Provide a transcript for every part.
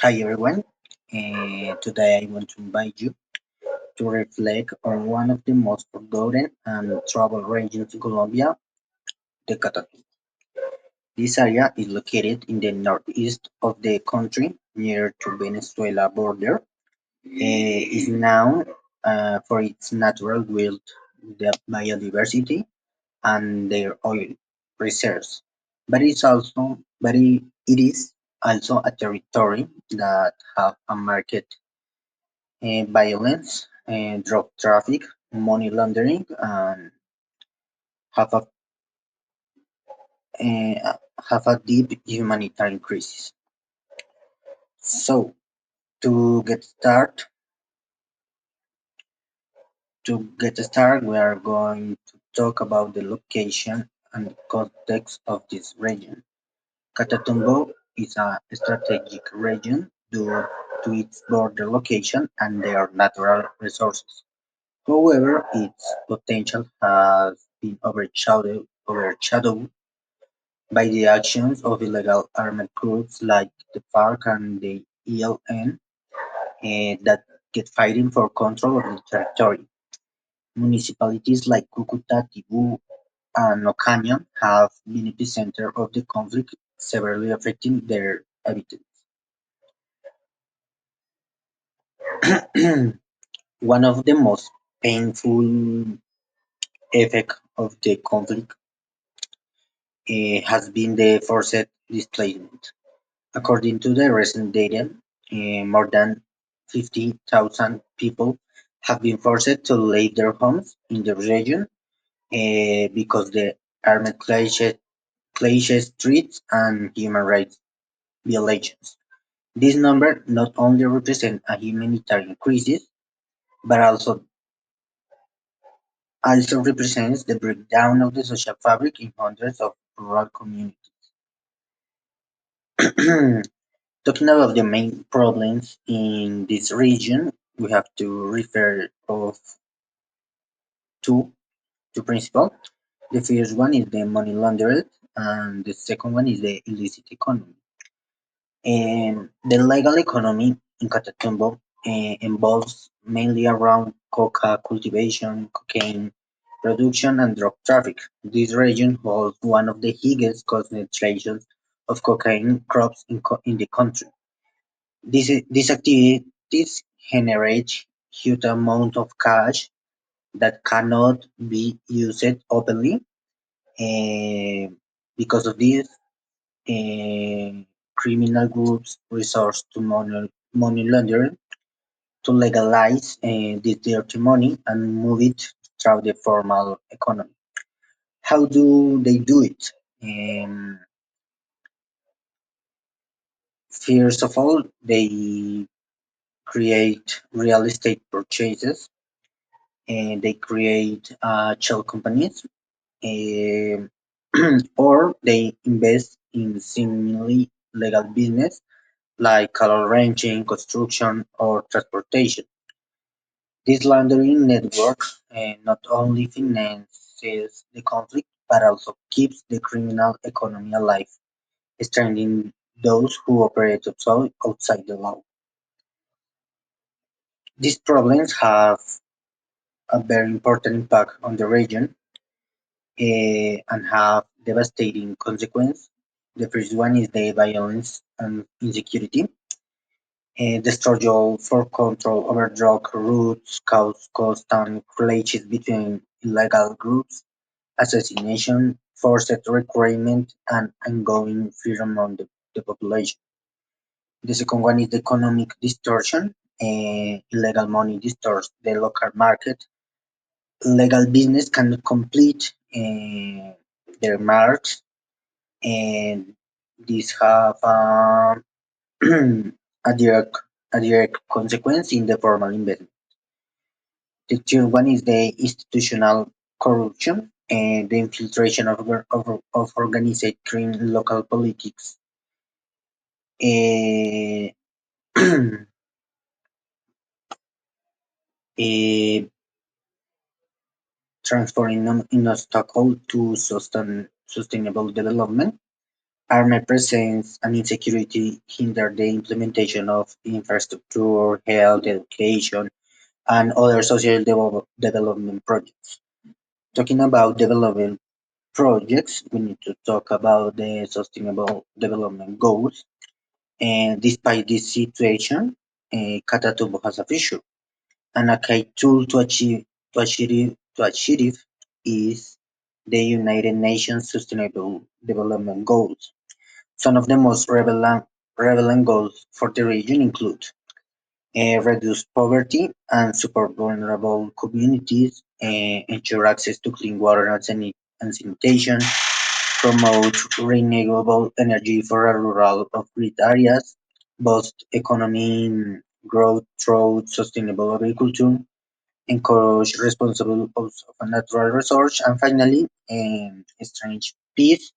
Hi everyone. Today I want to invite you to reflect on one of the most forgotten and troubled regions in Colombia, the Catatumbo. This area is located in the northeast of the country, near to Venezuela border. Is known for its natural wealth, the biodiversity, and their oil reserves. But it is also a territory that have a market violence, drug traffic, money laundering, and have a have a deep humanitarian crisis. So to get started, we are going to talk about the location and context of this region. Catatumbo is a strategic region due to its border location and their natural resources. However, its potential has been overshadowed by the actions of illegal armed groups like the FARC and the ELN that get fighting for control of the territory. Municipalities like Cucuta, Tibú, and Ocaña have been epicenter of the conflict, severely affecting their inhabitants. One of the most painful effects of the conflict has been the forced displacement. According to the recent data, more than 50,000 people have been forced to leave their homes in the region because the armed clashes, threats, and human rights violations. This number not only represents a humanitarian crisis, but also represents the breakdown of the social fabric in hundreds of rural communities. Talking about the main problems in this region, we have to refer of two two principles. The first one is the money laundered, and the second one is the illicit economy. The legal economy in Catatumbo involves mainly around coca cultivation, cocaine production, and drug traffic. This region holds one of the highest concentrations of cocaine crops in the country. These activities generate huge amount of cash that cannot be used openly. eh, because of this, criminal groups resort to money laundering to legalize this dirty money and move it through the formal economy. How do they do it? Um, First of all, they create real estate purchases, and they create shell companies, um, or they invest in seemingly legal business like cattle ranching, construction, or transportation. This laundering network not only finances the conflict but also keeps the criminal economy alive, strengthening those who operate outside the law. These problems have a very important impact on the region and have devastating consequences. The first one is the violence and insecurity. The struggle for control over drug routes cause constant clashes between illegal groups, assassination, forced recruitment, and ongoing fear among the population. The second one is the economic distortion. Illegal money distorts the local market. Legal business cannot complete their marks, and these have a direct a direct consequence in the formal investment. The third one is the institutional corruption and the infiltration of organized crime in local politics, eh, eh, transforming an obstacle to sustainable development. Armed presence and insecurity hinder the implementation of infrastructure, health, education, and other social development projects. Talking about development projects, we need to talk about the Sustainable Development Goals. And despite this situation, Catatumbo has a future, and a key tool to achieve is the United Nations Sustainable Development Goals. Some of the most relevant goals for the region include reduce poverty and support vulnerable communities, ensure access to clean water and sanitation, promote renewable energy for rural off-grid areas, boost economic growth through sustainable agriculture, encourage responsible use of a natural resource, and finally, strengthen peace,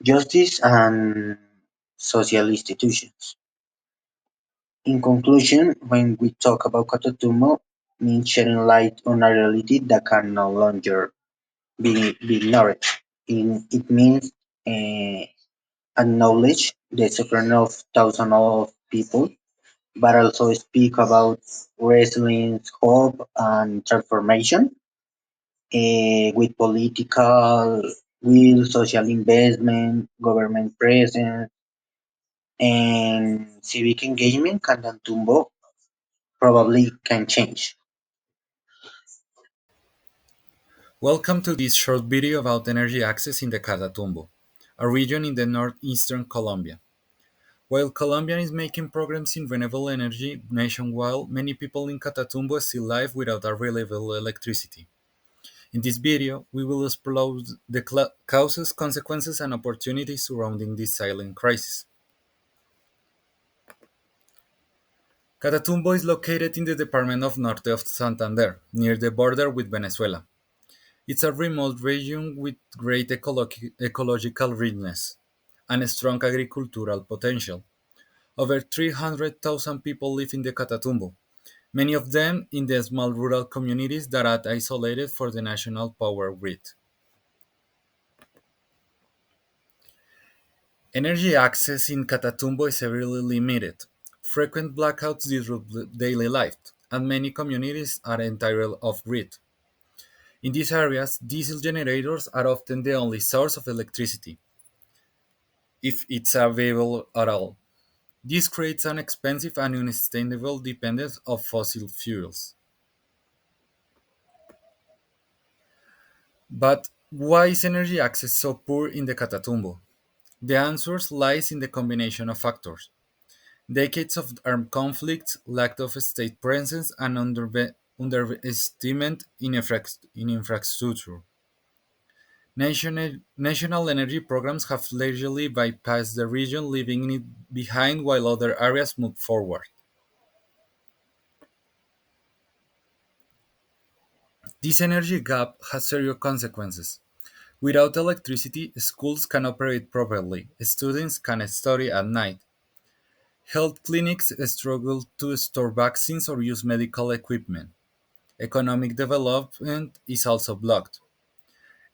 justice, and social institutions. In conclusion, when we talk about Catatumbo, means shedding light on a reality that can no longer be ignored. It means acknowledge the suffering of thousands of people, but also speak about resilience, hope, and transformation with political will, social investment, government presence, and civic engagement. Catatumbo probably can change. Welcome to this short video about energy access in the Catatumbo, a region in the northeastern Colombia. While Colombia is making progress in renewable energy nationwide, many people in Catatumbo still live without a reliable electricity. In this video, we will explore the causes, consequences, and opportunities surrounding this silent crisis. Catatumbo is located in the department of Norte of Santander, near the border with Venezuela. It's a remote region with great ecological richness and a strong agricultural potential. Over 300,000 people live in the Catatumbo, many of them in the small rural communities that are isolated for the national power grid. Energy access in Catatumbo is severely limited. Frequent blackouts disrupt daily life, and many communities are entirely off grid. In these areas, diesel generators are often the only source of electricity, if it's available at all. This creates an expensive and unsustainable dependence of fossil fuels. But why is energy access so poor in the Catatumbo? The answer lies in the combination of factors. Decades of armed conflicts, lack of state presence, and underestimate in infrastructure. National energy programs have largely bypassed the region, leaving it behind while other areas move forward. This energy gap has serious consequences. Without electricity, schools can operate properly, students can study at night, health clinics struggle to store vaccines or use medical equipment. Economic development is also blocked.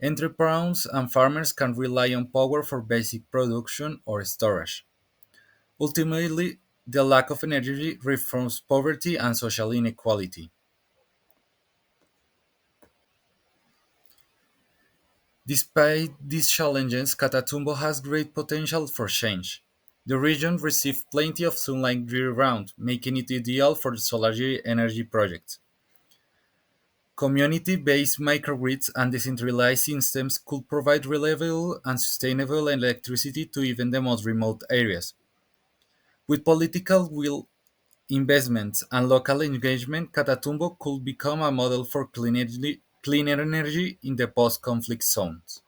Entrepreneurs and farmers can rely on power for basic production or storage. Ultimately, the lack of energy reforms poverty and social inequality. Despite these challenges, Catatumbo has great potential for change. The region receives plenty of sunlight year-round, making it ideal for solar energy projects. Community-based microgrids and decentralized systems could provide reliable and sustainable electricity to even the most remote areas. With political will, investments, and local engagement, Catatumbo could become a model for cleaner energy in the post-conflict zones.